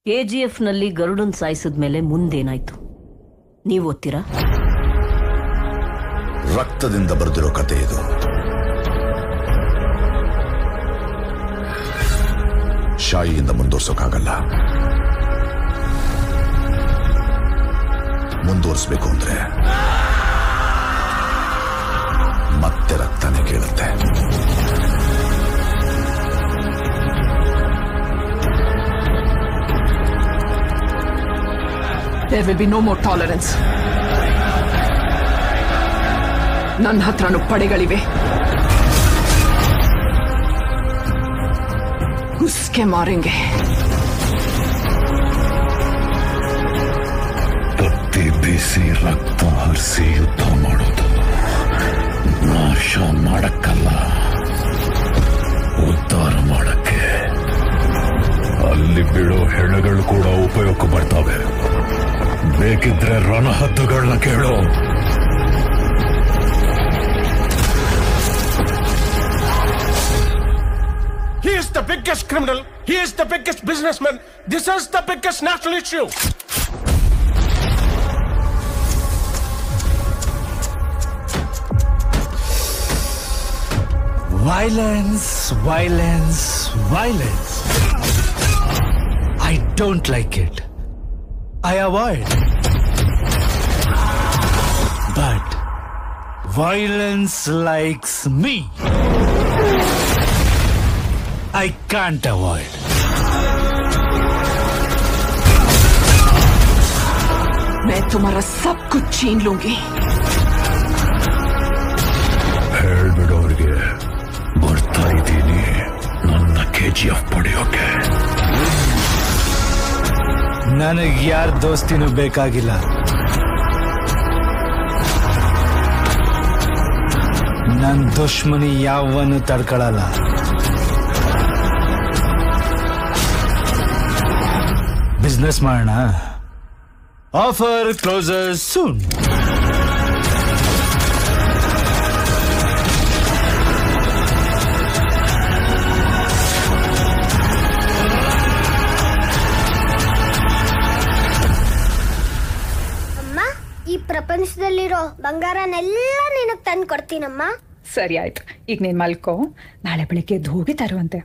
KGF ನಲ್ಲಿ ಗರುಡನ್ ಸಾಯಿಸಿದ್ಮೇಲೆ ಮುಂದೇನಾಯ್ತು ನೀವು ಓದ್ತೀರಾ? ರಕ್ತದಿಂದ ಬರೆದಿರೋ ಕತೆ ಇದು. ಶಾಯಿಯಿಂದ ಮುಂದುವರ್ಸೋಕ್ಕಾಗಲ್ಲ. ಮುಂದುವರಿಸಬೇಕು ಅಂದ್ರೆ ಮತ್ತೆ ರಕ್ತನೇ ಕೇಳುತ್ತೆ. There will be no more tolerance. ನನ್ನ ಹತ್ರನೂ ಪಡೆಗಳಿವೆ. ಉಸ್ಕೆ ಮಾರೆಂಗೆ. ಕತ್ತಿ ಬೀಸಿ ರಕ್ತ ಹರಿಸಿ ಯುದ್ಧ ಮಾಡೋದು ನಾಶ ಮಾಡಕ್ಕಲ್ಲ, ಉದ್ಧಾರ ಮಾಡಕ್ಕೆ. ಅಲ್ಲಿ ಬಿಡೋ ಹೆಣಗಳು ಕೂಡ ಉಪಯೋಗಕ್ಕೆ ಬರ್ತವೆ. ಬೇಕಿದ್ರೆ ರಣಹದ್ದುಗಳನ್ನ ಕೇಳೋ. He is the biggest criminal. He is the biggest businessman. This is the biggest national issue. Violence, violence, violence. I don't like it. I avoid. But violence likes me. I can't avoid. मैं तुम्हारा सब कुछ छीन लूंगी. ಹೇಳ್ಬಿಡೋರಿಗೆ ಬರ್ತಾ ಇದ್ದೀನಿ ನನ್ನ KGF ಪಡೆಯೋಕೆ. ನನಗೆ ಯಾರ ದೋಸ್ತಿನೂ ಬೇಕಾಗಿಲ್ಲ. ನನ್ನ ದುಶ್ಮನಿ ಯಾವನು ತಡ್ಕೊಳ್ಳಲ್ಲ. ಬಿಸ್ನೆಸ್ ಮಾಡೋಣ. Offer closes soon. ಈ ಪ್ರಪಂಚದಲ್ಲಿರೋ ಬಂಗಾರನೆಲ್ಲ ನಿನಗೆ ತಂದು ಕೊಡ್ತೀನಮ್ಮ. ಸರಿ ಆಯ್ತು, ಈಗ ನೀನ್ ಮಲ್ಕೋ, ನಾಳೆ ಬೆಳಿಗ್ಗೆ ಹೋಗಿ ತರುವಂತೆ.